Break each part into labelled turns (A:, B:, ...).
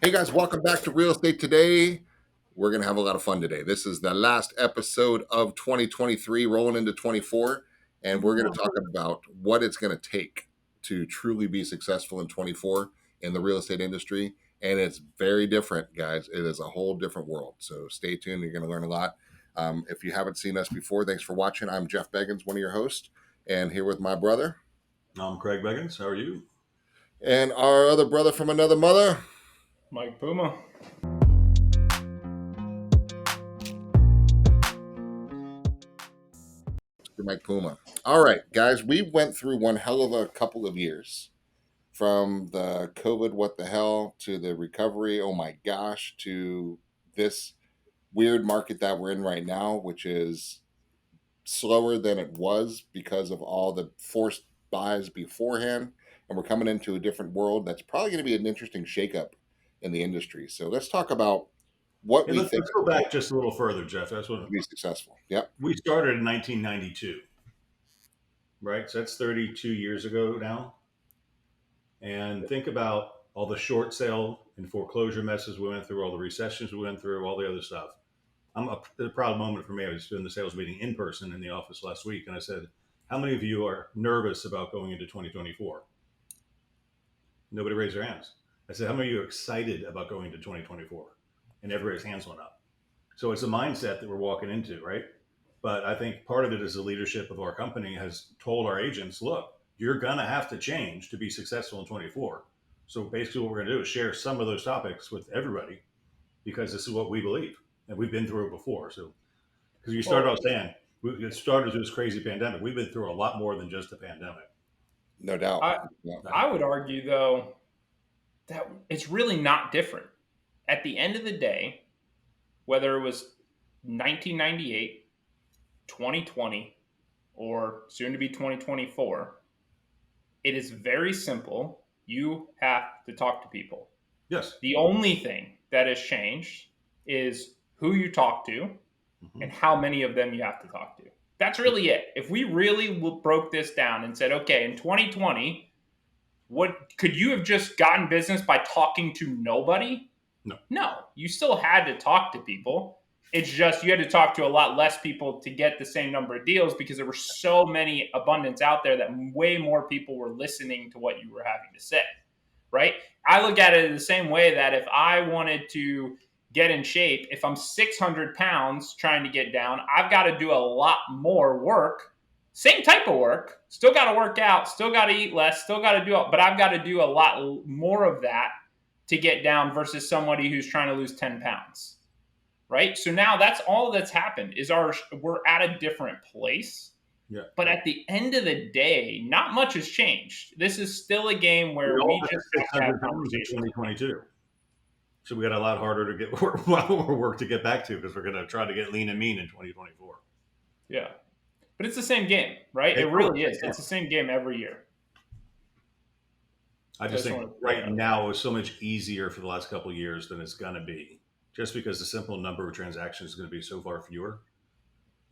A: Hey guys, welcome back to Real Estate Today. We're going to have a lot of fun today. This is the last episode of 2023, rolling into 24, and we're going to talk about what it's going to take to truly be successful in 24 in the real estate industry. And it's very different, guys. It is a whole different world. So stay tuned. You're going to learn a lot. If you haven't seen us before, thanks for watching. I'm Jeff Beggins, one of your hosts, and here with my brother.
B: I'm Craig Beggins. How are you?
A: And our other brother from another mother,
C: Mike Puma.
A: Mike Puma. All right, guys, we went through one hell of a couple of years from the COVID, what the hell, to the recovery, oh my gosh, to this weird market that we're in right now, which is slower than it was because of all the forced buys beforehand. And we're coming into a different world that's probably going to be an interesting shakeup in the industry. So let's talk about what we think
B: Let's go back just a little further, Jeff. That's
A: to
B: what
A: be successful. Yep.
B: we started in 1992, right? So that's 32 years ago now. And think about all the short sale and foreclosure messes we went through, all the recessions we went through, all the other stuff. A proud moment for me. I was doing the sales meeting in person in the office last week, and I said, "How many of you are nervous about going into 2024?" Nobody raised their hands. I said, "How many of you are excited about going into 2024?" And everybody's hands went up. So it's a mindset that we're walking into, right? But I think part of it is the leadership of our company has told our agents, look, you're going to have to change to be successful in 24. So basically what we're going to do is share some of those topics with everybody because this is what we believe. And we've been through it before. So, because you started off saying, it started with this crazy pandemic. We've been through a lot more than just a pandemic.
A: No doubt.
C: I would argue, though, that it's really not different. At the end of the day, whether it was 1998, 2020, or soon to be 2024, it is very simple. You have to talk to people.
B: Yes.
C: The only thing that has changed is who you talk to and how many of them you have to talk to. That's really it. If we really broke this down and said, okay, in 2020, what could you have just gotten business by talking to nobody? No, you still had to talk to people. It's just you had to talk to a lot less people to get the same number of deals because there were so many abundance out there that way more people were listening to what you were having to say, right? I look at it the same way that if I wanted to get in shape, if I'm 600 pounds trying to get down, I've got to do a lot more work. Same type of work, still got to work out, still got to eat less, still got to do it, but I've got to do a lot more of that to get down versus somebody who's trying to lose 10 pounds, right? So now that's all that's happened is we're at a different place.
B: Yeah.
C: But at the end of the day, not much has changed. This is still a game where we just have conversations.
B: 2022. So we got a lot harder to get a lot more work to get back to because we're going to try to get lean and mean in 2024.
C: Yeah. But it's the same game, right? It really is. It's the same game every year.
B: I just think right now it's so much easier for the last couple of years than it's going to be, just because the simple number of transactions is going to be so far fewer,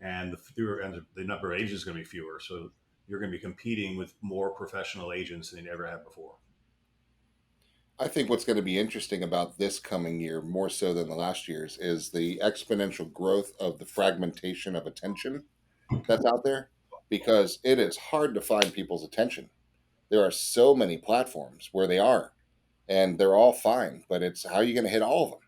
B: and the number of agents is going to be fewer. So you're going to be competing with more professional agents than you ever had before.
A: I think what's going to be interesting about this coming year, more so than the last year's, is the exponential growth of the fragmentation of attention that's out there, because it is hard to find people's attention. There are so many platforms where they are, and they're all fine, but it's how are you going to hit all of them,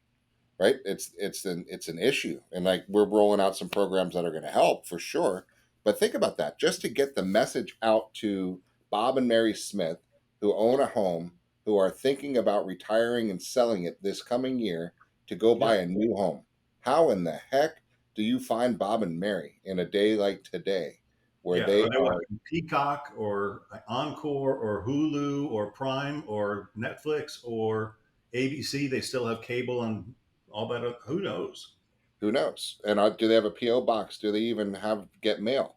A: right? It's an issue, and like we're rolling out some programs that are going to help for sure. But think about that, just to get the message out to Bob and Mary Smith, who own a home, who are thinking about retiring and selling it this coming year to go buy a new home. How in the heck do you find Bob and Mary in a day like today where they are
B: Peacock or Encore or Hulu or Prime or Netflix or ABC? They still have cable and all that. Who knows?
A: Who knows? And do they have a PO box? Do they even get mail?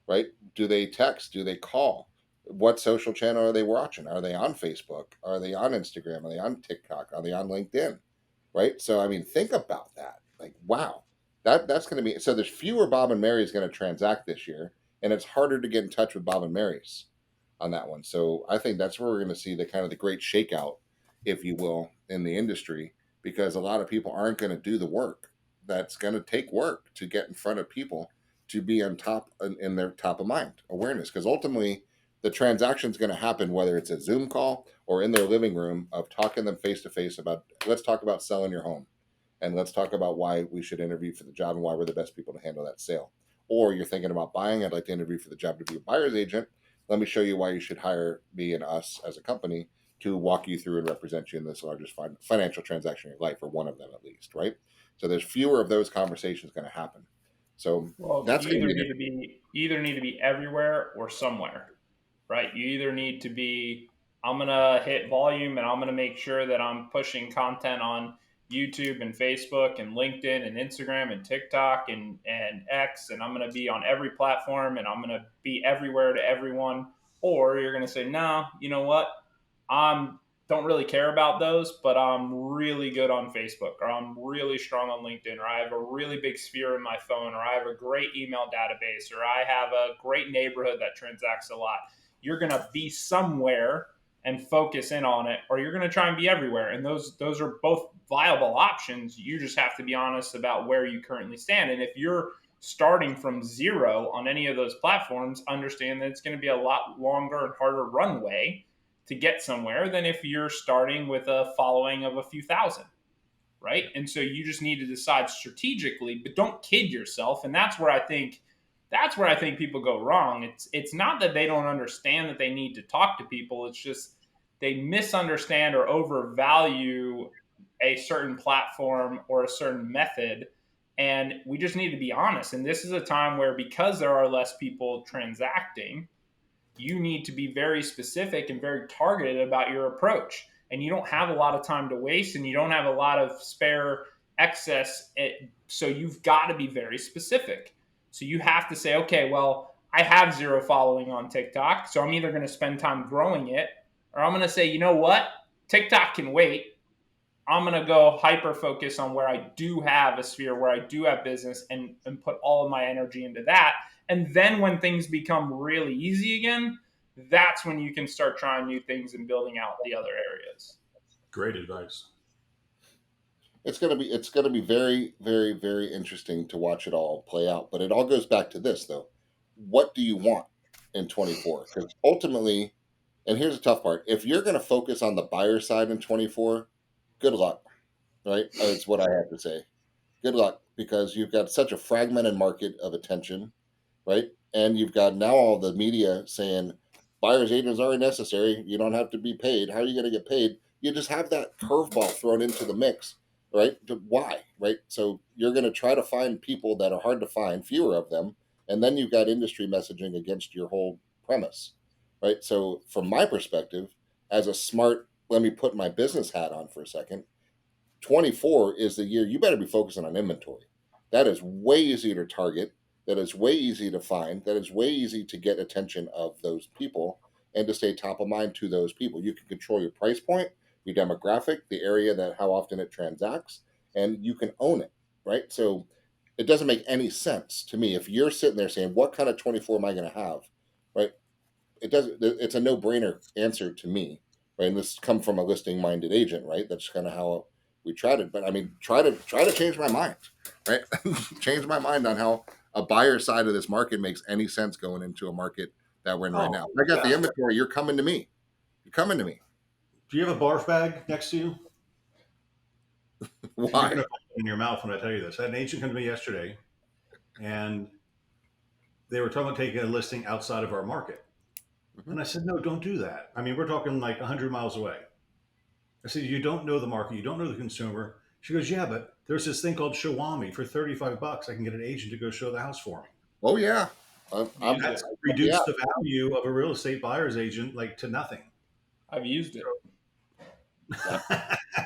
A: Right? Do they text? Do they call? What social channel are they watching? Are they on Facebook? Are they on Instagram? Are they on TikTok? Are they on LinkedIn? Right? So I mean, think about that. Like, wow, that's going to be so. There's fewer Bob and Marys going to transact this year, and it's harder to get in touch with Bob and Marys on that one. So I think that's where we're going to see the kind of the great shakeout, if you will, in the industry, because a lot of people aren't going to do the work. That's going to take work to get in front of people, to be on top in their top of mind awareness, because ultimately the transaction is going to happen whether it's a Zoom call or in their living room of talking them face to face about, let's talk about selling your home, and let's talk about why we should interview for the job and why we're the best people to handle that sale. Or you're thinking about buying, I'd like to interview for the job to be a buyer's agent. Let me show you why you should hire me and us as a company to walk you through and represent you in this largest financial transaction in your life, or one of them at least, right? So there's fewer of those conversations going to happen. So
C: Well,
A: that's
C: you
A: going to
C: either
A: be
C: need to be everywhere or somewhere, right? You either need to be, I'm gonna hit volume and I'm gonna make sure that I'm pushing content on YouTube and Facebook and LinkedIn and Instagram and TikTok and X, and I'm gonna be on every platform and I'm gonna be everywhere to everyone. Or you're gonna say, no, you know what? I'm don't really care about those, but I'm really good on Facebook, or I'm really strong on LinkedIn, or I have a really big sphere in my phone, or I have a great email database, or I have a great neighborhood that transacts a lot. You're going to be somewhere and focus in on it, or you're going to try and be everywhere. And those are both viable options. You just have to be honest about where you currently stand. And if you're starting from zero on any of those platforms, understand that it's going to be a lot longer and harder runway to get somewhere than if you're starting with a following of a few thousand, right? And so you just need to decide strategically, but don't kid yourself. And that's where I think people go wrong. It's not that they don't understand that they need to talk to people. It's just they misunderstand or overvalue a certain platform or a certain method. And we just need to be honest. And this is a time where, because there are less people transacting, you need to be very specific and very targeted about your approach. And you don't have a lot of time to waste, and you don't have a lot of spare excess. So you've got to be very specific. So you have to say, okay, well, I have zero following on TikTok, so I'm either going to spend time growing it, or I'm going to say, you know what? TikTok can wait. I'm going to go hyper focus on where I do have a sphere, where I do have business, and put all of my energy into that. And then when things become really easy again, that's when you can start trying new things and building out the other areas.
B: Great advice.
A: it's going to be very, very, very interesting to watch it all play out. But it all goes back to this, though. What do you want in 24? Because ultimately, and here's the tough part: if you're going to focus on the buyer side in 24, good luck. Right? That's what I have to say. Good luck, because you've got such a fragmented market of attention, right? And you've got now all the media saying buyer's agents aren't necessary. You don't have to be paid. How are you going to get paid? You just have that curveball thrown into the mix, right? Why, right? So you're going to try to find people that are hard to find, fewer of them, and then you've got industry messaging against your whole premise, right? So from my perspective, as a smart, let me put my business hat on for a second. 24 is the year you better be focusing on inventory. That is way easier to target. That is way easy to find. That is way easy to get attention of those people and to stay top of mind to those people. You can control your price point, your demographic, the area that how often it transacts, and you can own it, right? So it doesn't make any sense to me if you're sitting there saying, what kind of 24 am I going to have, right? It's a no-brainer answer to me, right? And this come from a listing minded agent, right? That's kind of how we tried it. But I mean, try to change my mind, right? Change my mind on how a buyer side of this market makes any sense going into a market that we're in right now. I got the inventory. You're coming to me. You're coming to me.
B: Do you have a barf bag next to you?
A: Why?
B: You're going to in your mouth when I tell you this. I had an agent come to me yesterday, and they were talking about taking a listing outside of our market.
A: Mm-hmm.
B: And I said, no, don't do that. I mean, we're talking like 100 miles away. I said, you don't know the market. You don't know the consumer. She goes, yeah, but there's this thing called Shawami. For $35, I can get an agent to go show the house for me.
A: Oh, yeah.
B: That's reduced the value of a real estate buyer's agent like to nothing.
C: I've used it.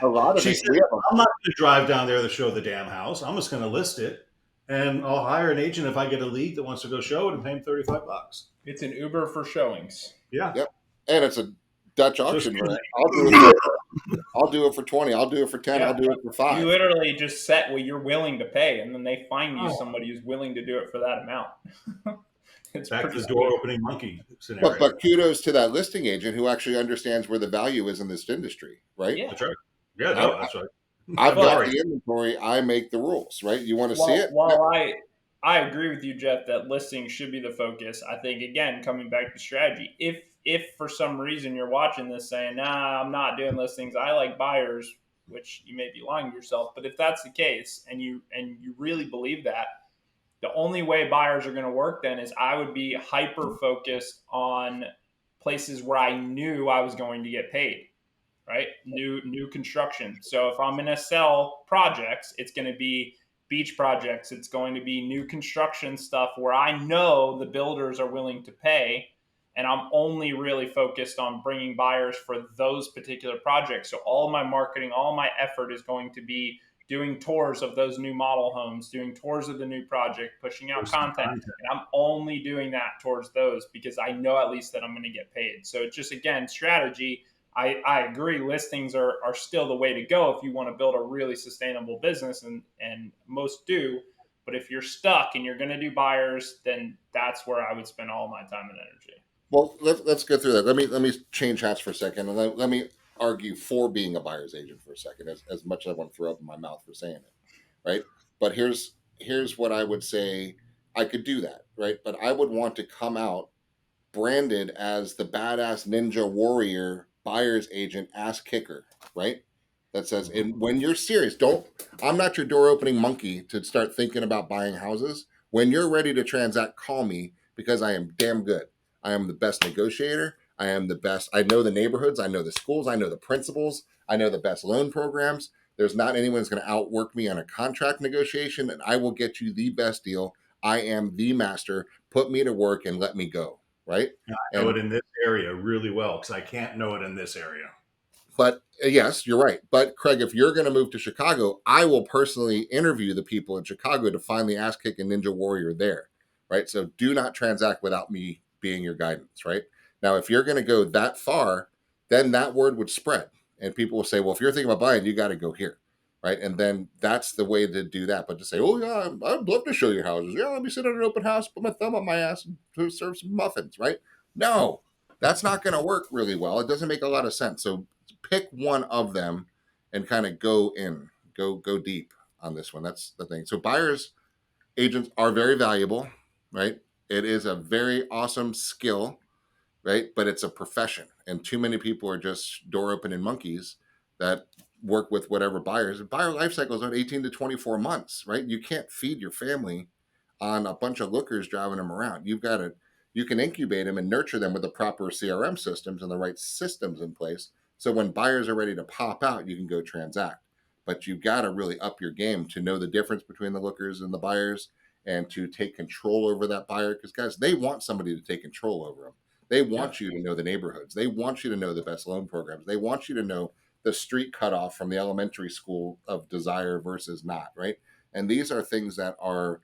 A: A lot of
B: she
A: it.
B: said, I'm not going to drive down there to show the damn house. I'm just going to list it, and I'll hire an agent if I get a lead that wants to go show it and pay him $35.
C: It's an Uber for showings.
B: Yeah.
A: Yep. And it's a Dutch auction. Right? I'll do it for 20. I'll do it for 10.
C: Yeah.
A: I'll do it for 5.
C: You literally just set what you're willing to pay, and then they find you somebody who's willing to do it for that amount.
B: It's back to the door opening monkey scenario.
A: But kudos to that listing agent who actually understands where the value is in this industry, right?
C: Yeah.
B: That's right. Yeah, no, that's right.
A: I've
C: But
A: got
B: Right.
A: the inventory. I make the rules, right? You want to see
C: while
A: it?
C: while I agree with you, Jeff, that listings should be the focus. I think again, coming back to strategy, if for some reason you're watching this saying, nah, I'm not doing listings, I like buyers, which you may be lying to yourself, but if that's the case and you really believe that, the only way buyers are going to work then is I would be hyper focused on places where I knew I was going to get paid, right? New construction. So if I'm going to sell projects, it's going to be beach projects. It's going to be new construction stuff where I know the builders are willing to pay, and I'm only really focused on bringing buyers for those particular projects. So all my marketing, all my effort is going to be doing tours of those new model homes, doing tours of the new project, pushing out
B: Posting
C: content.
B: content.
C: And I'm only doing that towards those because I know at least that I'm going to get paid. So it's just, again, strategy. I agree listings are still the way to go if you want to build a really sustainable business, and most do. But if you're stuck and you're going to do buyers, then that's where I would spend all my time and energy.
A: Well, let's go through that. Let me change hats for a second, and let me argue for being a buyer's agent for a second, as much as I want to throw up in my mouth for saying it, right? But here's what I would say. I could do that, right? But I would want to come out branded as the badass ninja warrior buyer's agent ass kicker, right? That says,
B: Mhm.
A: and when you're serious, don't, I'm not your door opening monkey to start thinking about buying houses. When you're ready to transact, call me because I am damn good. I am the best negotiator. I am the best. I know the neighborhoods. I know the schools. I know the principals. I know the best loan programs. There's not anyone that's going to outwork me on a contract negotiation, and I will get you the best deal. I am the master. Put me to work and let me go, right?
B: I know it
A: And
B: in this area really well because I can't know it in this area.
A: but yes, you're right. But Craig, if you're going to move to Chicago, I will personally interview the people in Chicago to find the ass kicking ninja warrior there, right? So do not transact without me being your guidance, right? Now, if you're going to go that far, then that word would spread, and people will say, well, if you're thinking about buying, you got to go here, right? And then that's the way to do that. But to say, oh yeah, I'd love to show you houses. Yeah, let me sit at an open house, put my thumb on my ass, and serve some muffins, right? No, that's not going to work really well. It doesn't make a lot of sense. So pick one of them and kind of go deep on this one. That's the thing. So buyers agents are very valuable, right? It is a very awesome skill, right? But it's a profession, and too many people are just door opening monkeys that work with whatever buyers. Buyer life cycle is about 18 to 24 months, right? You can't feed your family on a bunch of lookers driving them around. You can incubate them and nurture them with the proper CRM systems and the right systems in place. So when buyers are ready to pop out, you can go transact. But you've got to really up your game to know the difference between the lookers and the buyers, and to take control over that buyer. Because guys, they want somebody to take control over them. They
B: Yeah.
A: want you to know the neighborhoods. They want you to know the best loan programs. They want you to know the street cutoff from the elementary school of desire versus not, right? And these are things that are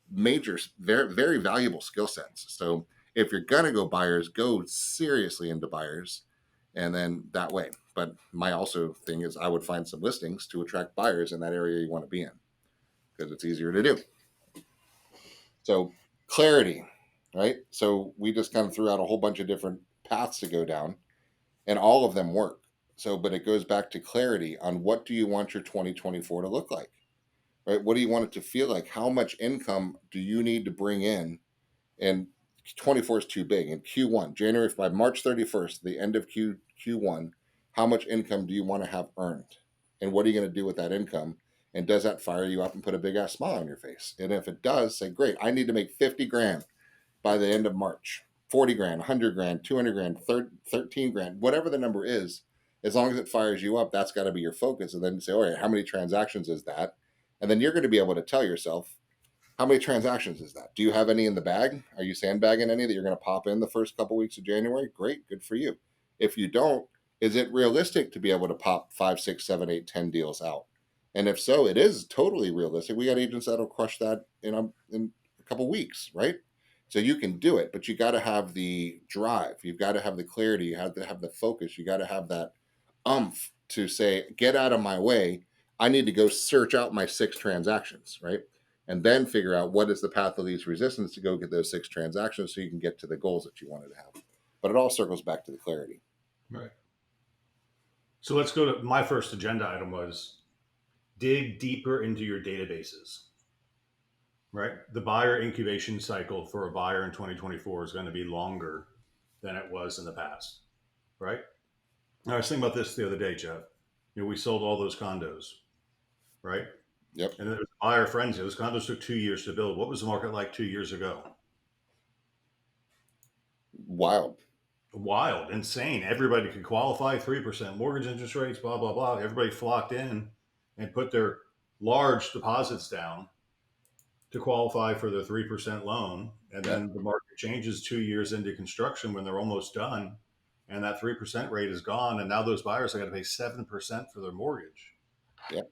A: major, very, very valuable skill sets. So if you're going to go buyers, go seriously into buyers, and then that way. But my also thing is I would find some listings to attract buyers in that area you want to be in because it's easier to do. So clarity, right? So we just kind of threw out a whole bunch of different paths to go down, and all of them work. So, but it goes back to clarity on what do you want your 2024 to look like, right? What do you want it to feel like? How much income do you need to bring in? And 24 is too big. In Q1, January by March 31st, the end of Q1, how much income do you want to have earned? And what are you going to do with that income? And does that fire you up and put a big ass smile on your face? And if it does, say, great, I need to make 50 grand by the end of March, 40 grand, 100 grand, 200 grand, 13 grand, whatever the number is, as long as it fires you up, that's got to be your focus. And then say, all right, how many transactions is that? And then you're going to be able to tell yourself, how many transactions is that? Do you have any in the bag? Are you sandbagging any that you're going to pop in the first couple weeks of January? Great, good for you. If you don't, is it realistic to be able to pop 5, 6, 7, 8, 10 deals out? And if so, it is totally realistic. We got agents that'll crush that in a couple weeks, right? So you can do it, but you got to have the drive. You've got to have the clarity. You have to have the focus. You got to have that umph to say, get out of my way. I need to go search out my 6 transactions, right? And then figure out what is the path of least resistance to go get those 6 transactions so you can get to the goals that you wanted to have. But it all circles back to the clarity.
B: Right. So let's go to my first agenda item was dig deeper into your databases, right? The buyer incubation cycle for a buyer in 2024 is going to be longer than it was in the past, right? I was thinking about this the other day, Jeff. We sold all those condos, right?
A: Yep.
B: And there was buyer frenzy. Those condos took 2 years to build. What was the market like 2 years ago?
A: Wild.
B: Wild, insane. Everybody could qualify, 3% mortgage interest rates, blah, blah, blah. Everybody flocked in and put their large deposits down to qualify for the 3% loan. And
A: Yeah.
B: then the market changes 2 years into construction when they're almost done. And that 3% rate is gone. And now those buyers are going to pay 7% for their mortgage.
A: Yeah.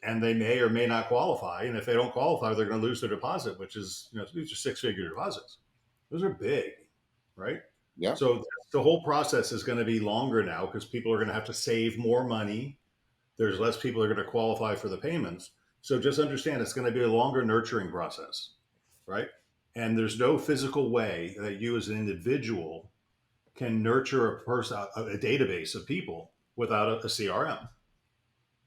B: And they may or may not qualify. And if they don't qualify, they're going to lose their deposit, which is, these are 6-figure deposits. Those are big, right?
A: Yeah.
B: So the whole process is going to be longer now because people are going to have to save more money. There's less people that are going to qualify for the payments. So just understand it's going to be a longer nurturing process, right? And there's no physical way that you as an individual can nurture a person, a database of people without a CRM,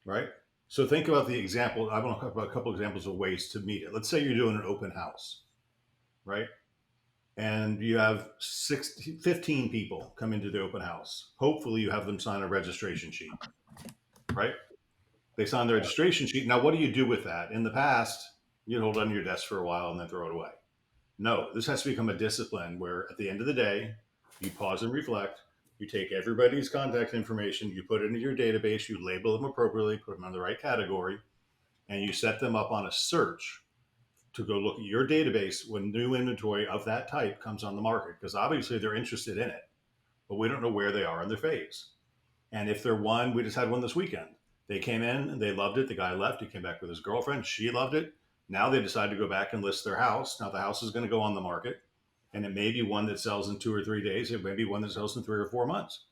B: right? So think about the example. I want to talk about a couple examples of ways to meet it. Let's say you're doing an open house, right? And you have 15 people come into the open house. Hopefully you have them sign a registration sheet, right? They sign the registration sheet. Now, what do you do with that? In the past, you'd hold it on your desk for a while and then throw it away. No, this has to become a discipline where at the end of the day, you pause and reflect. You take everybody's contact information, you put it into your database, you label them appropriately, put them in the right category, and you set them up on a search to go look at your database when new inventory of that type comes on the market. Because obviously they're interested in it, but we don't know where they are in their phase. And if they're one, we just had one this weekend. They came in and they loved it. The guy left. He came back with his girlfriend. She loved it. Now they decide to go back and list their house. Now the house is going to go on the market, and it may be one that sells in 2 or 3 days. It may be one that sells in 3 or 4 months.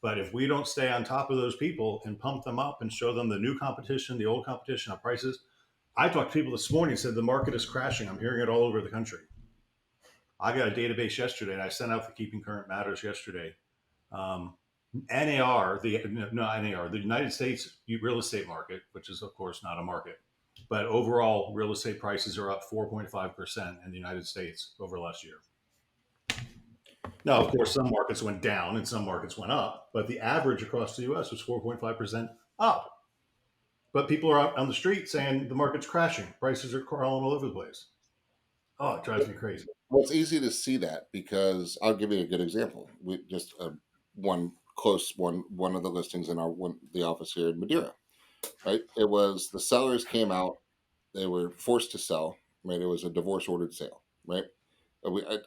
B: But if we don't stay on top of those people and pump them up and show them the new competition, the old competition on prices, I talked to people this morning and said the market is crashing. I'm hearing it all over the country. I got a database yesterday, and I sent out the Keeping Current Matters yesterday. NAR, the United States real estate market, which is of course not a market, but overall real estate prices are up 4.5% in the United States over last year. Now, of course, some markets went down and some markets went up, but the average across the US was 4.5% up. But people are out on the street saying the market's crashing, prices are crawling all over the place. Oh, it drives me crazy.
A: Well, it's easy to see that because I'll give you a good example. We just one close one of the listings in the office here in Madeira, right? It was the sellers came out, they were forced to sell, right? It was a divorce ordered sale, right?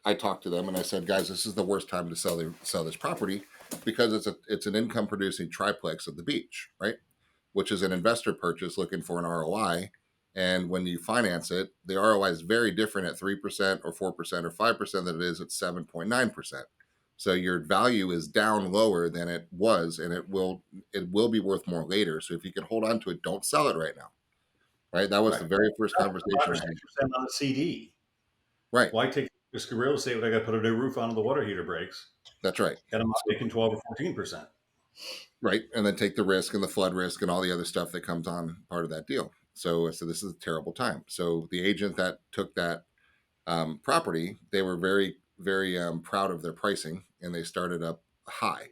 A: I talked to them and I said, guys, this is the worst time to sell this property because it's an income producing triplex at the beach, right? Which is an investor purchase looking for an ROI. And when you finance it, the ROI is very different at 3% or 4% or 5% than it is at 7.9%. So your value is down lower than it was, and it will be worth more later. So if you can hold on to it, don't sell it right now. Right? That was
B: Right.
A: the very first
B: 5
A: conversation
B: or
A: I had.
B: 6% on the CD.
A: Right.
B: Why take risk of real estate when I got to put a new roof on and the water heater breaks?
A: That's right.
B: And I'm not making 12 or 14%.
A: Right. And then take the risk and the flood risk and all the other stuff that comes on part of that deal. So this is a terrible time. So the agent that took that property, they were very, very proud of their pricing, and they started up high,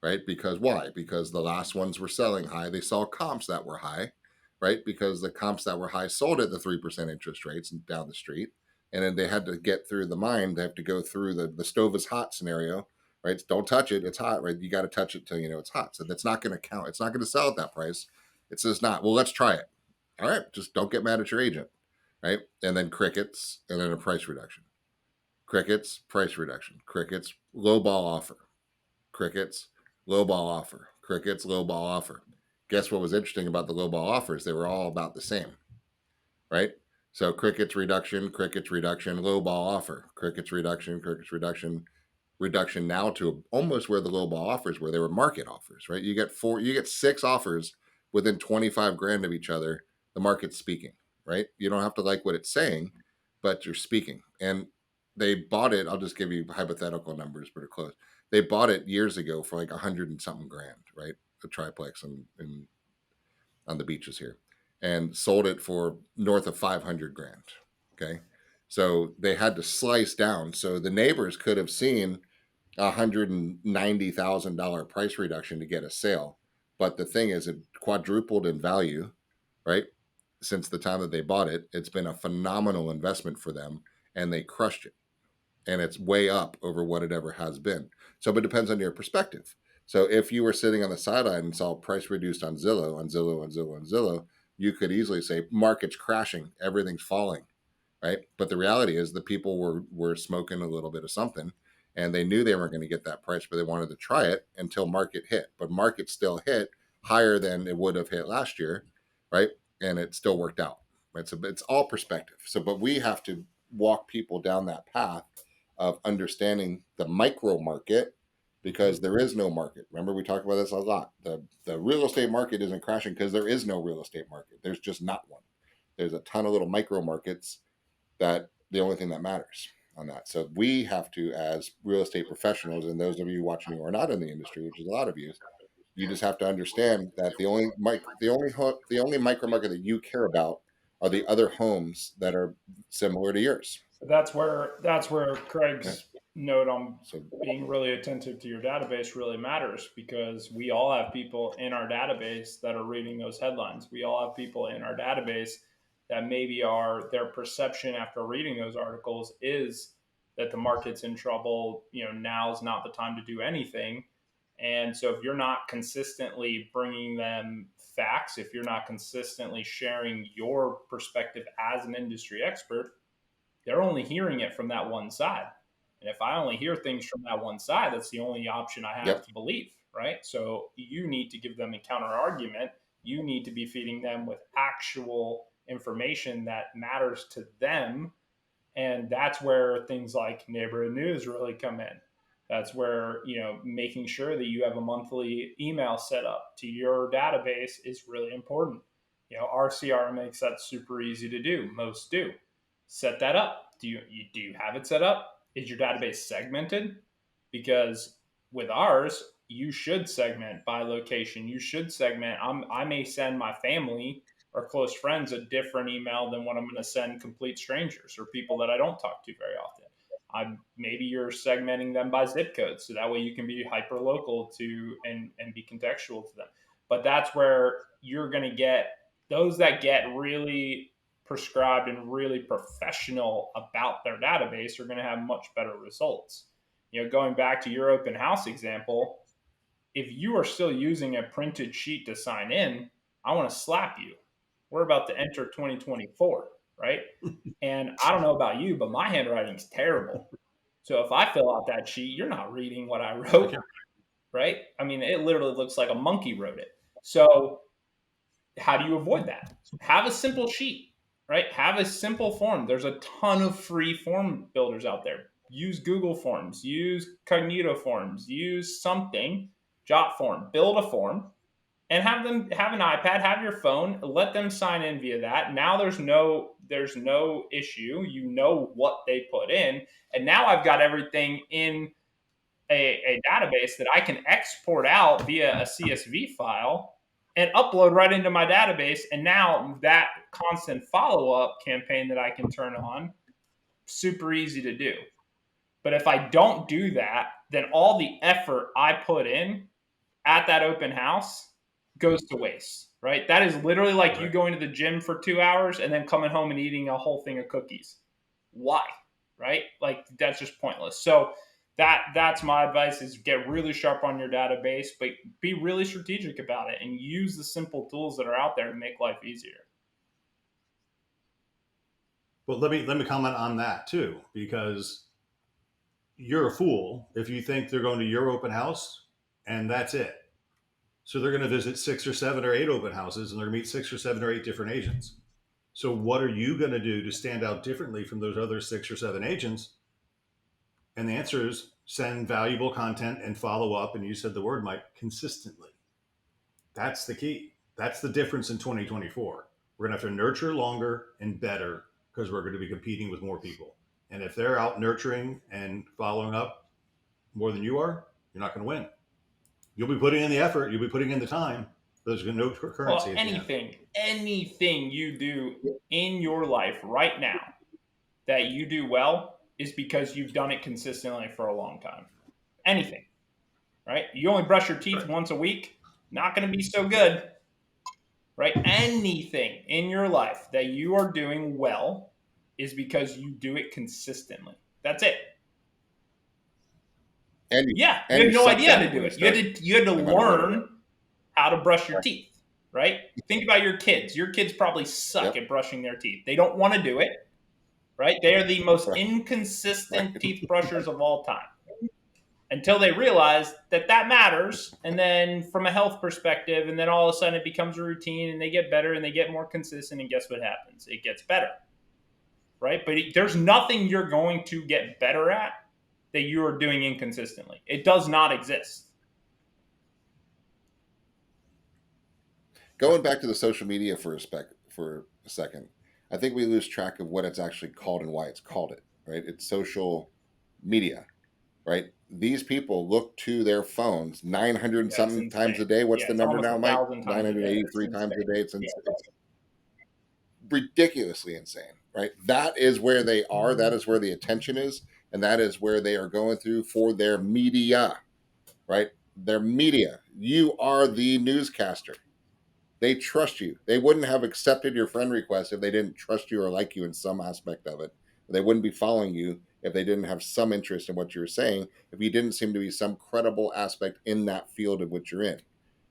A: right? Because why? Because the last ones were selling high. They saw comps that were high, right? Because the comps that were high sold at the 3% interest rates down the street. And then they had to get through the mind. They have to go through the stove is hot scenario, right? Don't touch it. It's hot, right? You got to touch it till you know it's hot. So that's not going to count. It's not going to sell at that price. It's just not. Well, let's try it. All right. Just don't get mad at your agent, right? And then crickets, and then a price reduction. Crickets, price reduction. Crickets, low ball offer. Crickets, low ball offer. Crickets, low ball offer. Guess what was interesting about the low ball offers? They were all about the same, right? So crickets reduction, low ball offer. Crickets reduction, reduction now to almost where the low ball offers were. They were market offers, right? You get 6 offers within 25 grand of each other. The market's speaking, right? You don't have to like what it's saying, but you're speaking. And they bought it. I'll just give you hypothetical numbers, but are close. They bought it years ago for like 100 and something grand, right? a triplex on the beaches here, and sold it for north of 500 grand. Okay. So they had to slice down. So the neighbors could have seen $190,000 price reduction to get a sale. But the thing is, it quadrupled in value, right? Since the time that they bought it. It's been a phenomenal investment for them, and they crushed it. And it's way up over what it ever has been. So it depends on your perspective. So if you were sitting on the sideline and saw price reduced on Zillow, you could easily say market's crashing, everything's falling, right? But the reality is the people were smoking a little bit of something, and they knew they weren't going to get that price, but they wanted to try it until market hit. But market still hit higher than it would have hit last year, right? And it still worked out. Right? So it's all perspective. So, but we have to walk people down that path of understanding the micro market, because there is no market. Remember, we talk about this a lot. The real estate market isn't crashing because there is no real estate market. There's just not one. There's a ton of little micro markets that the only thing that matters on that. So we have to, as real estate professionals, and those of you watching who are not in the industry, which is a lot of you just have to understand that the only micro market that you care about are the other homes that are similar to yours.
C: That's where
A: Okay?
C: Craig's note on
A: So
C: being really attentive to your database really matters, because we all have people in our database that are reading those headlines. We all have people in our database that maybe their perception after reading those articles is that the market's in trouble. Now's not the time to do anything. And so if you're not consistently bringing them facts, if you're not consistently sharing your perspective as an industry expert, they're only hearing it from that one side. And if I only hear things from that one side, that's the only option I have
A: yep,
C: to believe, right? So you need to give them a counter argument. You need to be feeding them with actual information that matters to them. And that's where things like neighborhood news really come in. That's where, making sure that you have a monthly email set up to your database is really important. Our CRM makes that super easy to do. Most do. Set that up. Do you have it set up? Is your database segmented? Because with ours, you should segment by location. You should segment. I may send my family or close friends a different email than what I'm going to send complete strangers or people that I don't talk to very often. Maybe you're segmenting them by zip code, so that way you can be hyper local to and be contextual to them. But that's where you're going to get those that get really prescribed and really professional about their database are going to have much better results. Going back to your open house example, if you are still using a printed sheet to sign in, I want to slap you. We're about to enter 2024, right? And I don't know about you, but my handwriting's terrible. So if I fill out that sheet, you're not reading what I wrote, right? I mean, it literally looks like a monkey wrote it. So how do you avoid that? Have a simple sheet, right? Have a simple form. There's a ton of free form builders out there. Use Google Forms, use Cognito Forms, use something, Jot Form, build a form, and have them have an iPad, have your phone, let them sign in via that. Now there's no issue. You know what they put in, and now I've got everything in a database that I can export out via a CSV file and upload right into my database. And now that constant follow-up campaign that I can turn on, super easy to do. But if I don't do that, then all the effort I put in at that open house goes to waste, right? That is literally like you going to the gym for 2 hours and then coming home and eating a whole thing of cookies. Why? Right? Like that's just pointless. So that's my advice is get really sharp on your database, but be really strategic about it and use the simple tools that are out there to make life easier.
B: Well, let me comment on that too, because you're a fool if you think they're going to your open house and that's it. So they're going to visit 6 or 7 or 8 open houses and they're going to meet 6 or 7 or 8 different agents. So what are you going to do to stand out differently from those other 6 or 7 agents? And the answer is send valuable content and follow up. And you said the word, Mike, consistently. That's the key. That's the difference in 2024. We're going to have to nurture longer and better because we're going to be competing with more people. And if they're out nurturing and following up more than you are, you're not going to win. You'll be putting in the effort. You'll be putting in the time. But there's no currency
C: Well,
B: at the end.
C: anything you do in your life right now that you do well is because you've done it consistently for a long time. Anything, right? You only brush your teeth once a week, not going to be so good, right? Anything in your life that you are doing well is because you do it consistently. That's it.
A: And
C: Yeah, you
A: and
C: had
A: you
C: no
A: sucked
C: idea
A: at
C: how
A: it
C: to
A: when
C: do
A: you
C: it.
A: started,
C: You had to
A: no matter what it was.
C: learn how to brush your
A: Right.
C: teeth, right? Think about your kids. Your kids probably suck
A: Yep.
C: at brushing their teeth. They don't want to do it, right? They are the most
A: Right.
C: inconsistent
A: Right.
C: teeth brushers of all time until they realize that that matters. And then from a health perspective, and then all of a sudden it becomes a routine and they get better and they get more consistent. And guess what happens? It gets better, right? But there's nothing you're going to get better at that you are doing inconsistently. It does not exist.
A: Going back to the social media for a second, I think we lose track of what it's actually called and why it's called it. Right? It's social media. Right? These people look to their phones 900 and
C: Yeah, it's
A: something times a
C: insane.
A: day. What's
C: Yeah,
A: the
C: it's
A: number
C: almost
A: now,
C: a
A: Mike?
C: thousand times a day. It's
A: 983 times
C: insane.
A: a day. It's ridiculously insane. Right? That is where they are. That is where the attention is, and that is where they are going through for their media. Right? Their media. You are the newscaster. They trust you. They wouldn't have accepted your friend request if they didn't trust you or like you in some aspect of it. They wouldn't be following you if they didn't have some interest in what you were saying, if you didn't seem to be some credible aspect in that field of which you're in.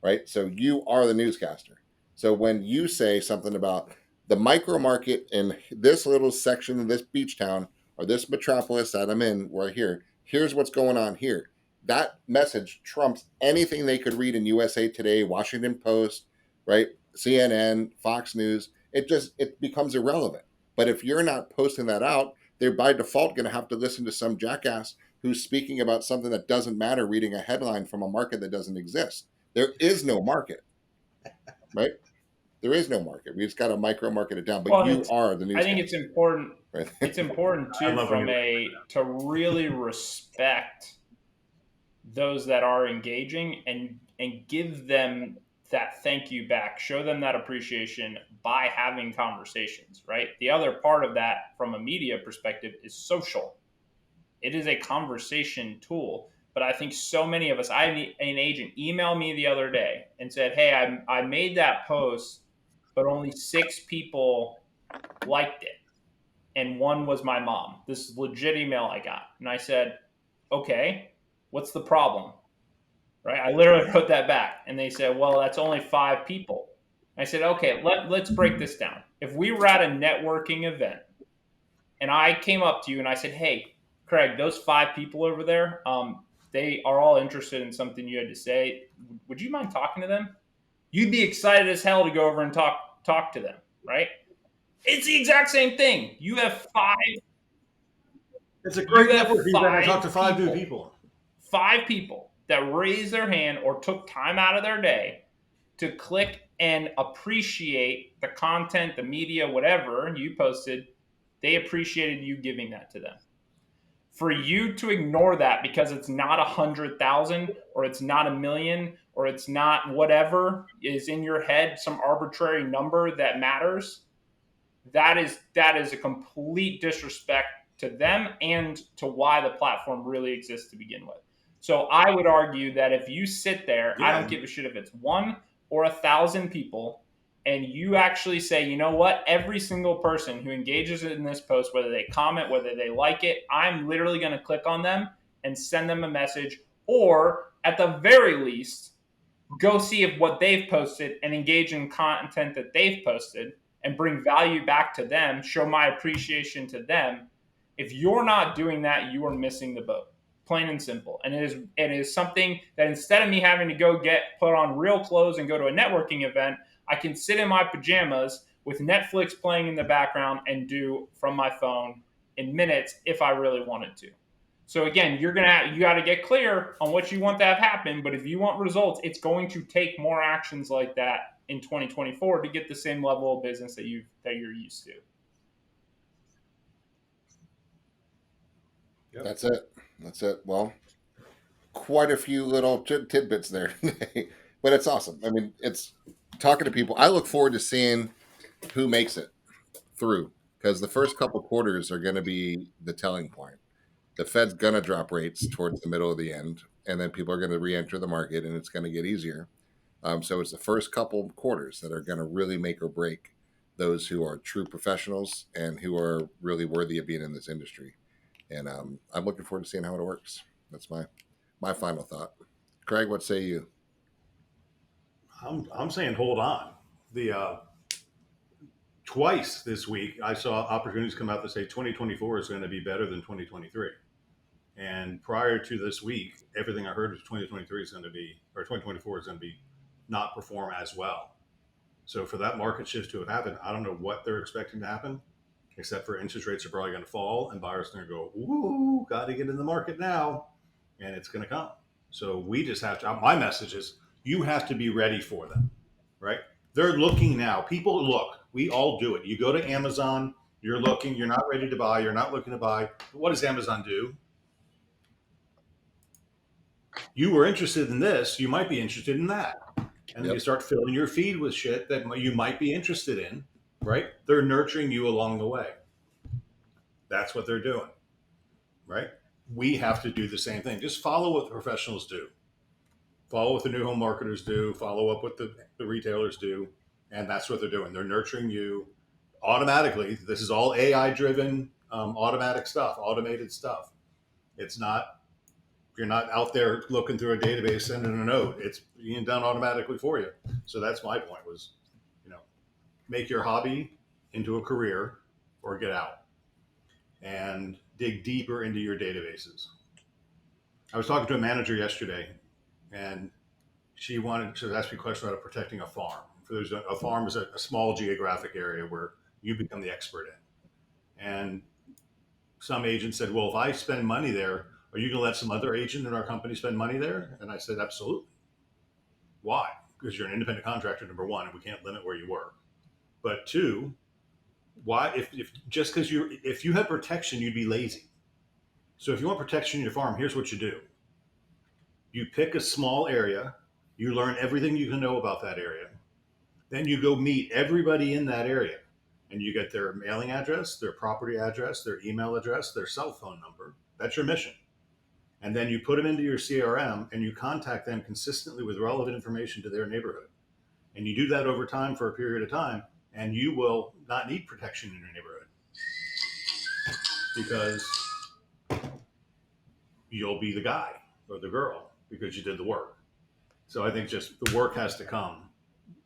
A: Right? So you are the newscaster. So when you say something about the micro market in this little section of this beach town or this metropolis that I'm in right here, here's what's going on here. That message trumps anything they could read in USA Today, Washington Post, right? CNN, Fox News, it becomes irrelevant. But if you're not posting that out, they're by default going to have to listen to some jackass who's speaking about something that doesn't matter, reading a headline from a market that doesn't exist. There is no market, right? There is no market. We just got to micro market it down. But
C: Well, and
A: you are the
C: I think it's
A: newscaster,
C: important.
A: right?
C: It's important
B: I
C: too
B: love when you
C: to really respect those that are engaging and give them that thank you back. Show them that appreciation by having conversations, right? The other part of that from a media perspective is social. It is a conversation tool. But I think so many of us, I had an agent email me the other day and said, hey, I made that post, but only 6 people liked it. And one was my mom. This is legit email I got. And I said, okay, what's the problem? Right? I literally wrote that back. And they said, well, that's only 5 people. I said, okay, let's break this down. If we were at a networking event and I came up to you and I said, hey, Craig, those 5 people over there, they are all interested in something you had to say. Would you mind talking to them? You'd be excited as hell to go over and talk to them, right? It's the exact same thing. You have 5.
B: It's a
C: You
B: great
C: have
B: networking event. I talked to 5 new
C: people.
B: people.
C: 5 people that raised their hand or took time out of their day to click and appreciate the content, the media, whatever you posted. They appreciated you giving that to them. For you to ignore that because it's not 100,000 or it's not 1,000,000 or it's not whatever is in your head, some arbitrary number that matters, that is a complete disrespect to them and to why the platform really exists to begin with. So I would argue that if you sit there, I don't give a shit if it's 1 or 1,000 people, and you actually say, you know what, every single person who engages in this post, whether they comment, whether they like it, I'm literally going to click on them and send them a message, or at the very least, go see if what they've posted and engage in content that they've posted and bring value back to them, show my appreciation to them. If you're not doing that, you are missing the boat, plain and simple. And it is something that instead of me having to go put on real clothes and go to a networking event, I can sit in my pajamas with Netflix playing in the background and do from my phone in minutes if I really wanted to. So again, you got to get clear on what you want to have happen. But if you want results, it's going to take more actions like that in 2024 to get the same level of business that you're used to.
B: Yep.
A: That's it. That's it. Well, quite a few little tidbits there, but it's awesome. I mean, it's talking to people. I look forward to seeing who makes it through because the first couple quarters are going to be the telling point. The Fed's going to drop rates towards the middle of the end, and then people are going to re-enter the market, and it's going to get easier. So it's the first couple quarters that are going to really make or break those who are true professionals and who are really worthy of being in this industry. And I'm looking forward to seeing how it works. That's my final thought. Craig, what say you?
B: I'm saying hold on. The twice this week I saw opportunities come out that say 2024 is going to be better than 2023. And prior to this week, everything I heard was 2023 is going to be, or 2024 is going to be not perform as well. So for that market shift to have happened, I don't know what they're expecting to happen, except for interest rates are probably going to fall and buyers are going to go, ooh, got to get in the market now. And it's going to come. So we just have to, my message is you have to be ready for them, right? They're looking now. People look, we all do it. You go to Amazon, you're looking, you're not ready to buy, you're not looking to buy. What does Amazon do? You were interested in this, you might be interested in that. And then you start filling your feed with shit that you might be interested in, right? They're nurturing you along the way. That's what they're doing, right? We have to do the same thing. Just follow what the professionals do. Follow what the new home marketers do. Follow up what the retailers do. And that's what they're doing. They're nurturing you automatically. This is all AI driven, automatic stuff, automated stuff. It's not, you're not out there looking through a database, sending a note. It's being done automatically for you. So that's my point was, make your hobby into a career or get out and dig deeper into your databases. I was talking to a manager yesterday and she wanted to ask me a question about protecting a farm. A farm is a small geographic area where you become the expert in. And some agent said, well, if I spend money there, are you going to let some other agent in our company spend money there? And I said, absolutely. Why? Because you're an independent contractor, number one, and we can't limit where you work. But two, why? If just because if you had protection, you'd be lazy. So if you want protection in your farm, here's what you do. You pick a small area, you learn everything you can know about that area. Then you go meet everybody in that area and you get their mailing address, their property address, their email address, their cell phone number. That's your mission. And then you put them into your CRM and you contact them consistently with relevant information to their neighborhood. And you do that over time for a period of time, and you will not need protection in your neighborhood because you'll be the guy or the girl because you did the work. So I think just the work has to come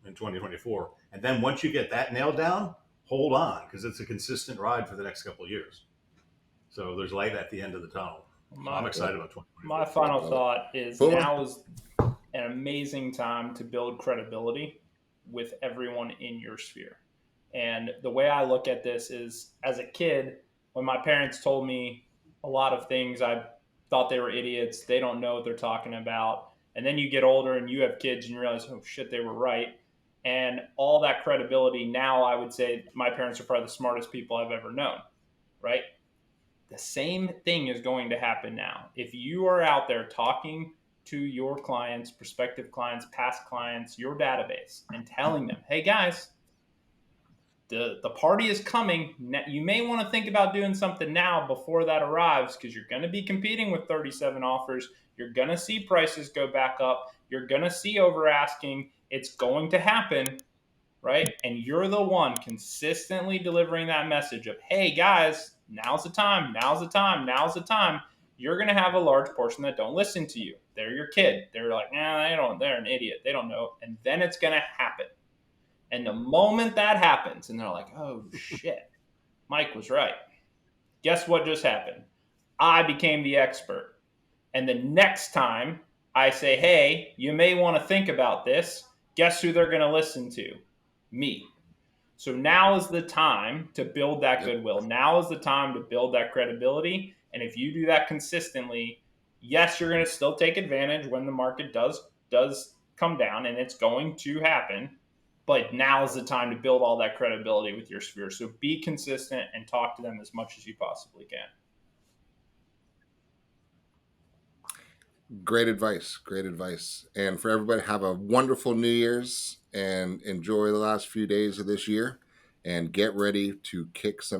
B: in 2024. And then once you get that nailed down, hold on because it's a consistent ride for the next couple of years. So there's light at the end of the tunnel. So I'm excited about 2024.
C: My final thought is now is an amazing time to build credibility with everyone in your sphere. And the way I look at this is as a kid, when my parents told me a lot of things, I thought they were idiots. They don't know what they're talking about. And then you get older and you have kids and you realize, oh shit, they were right. And all that credibility, now I would say my parents are probably the smartest people I've ever known, right? The same thing is going to happen now. If you are out there talking to your clients, prospective clients, past clients, your database, and telling them, hey guys, the party is coming. You may want to think about doing something now before that arrives because you're going to be competing with 37 offers. You're going to see prices go back up. You're going to see over asking. It's going to happen, right? And you're the one consistently delivering that message of, hey guys, now's the time, now's the time, now's the time. You're going to have a large portion that don't listen to you. They're your kid. They're like, they're an idiot. They don't know. And then it's going to happen. And the moment that happens, and they're like, oh shit, Mike was right. Guess what just happened? I became the expert. And the next time I say, hey, you may want to think about this, guess who they're going to listen to? Me. So now is the time to build that goodwill. Now is the time to build that credibility. And if you do that consistently, yes, you're going to still take advantage when the market does come down, and it's going to happen. But now is the time to build all that credibility with your sphere. So be consistent and talk to them as much as you possibly can.
A: Great advice. Great advice. And for everybody, have a wonderful New Year's and enjoy the last few days of this year and get ready to kick some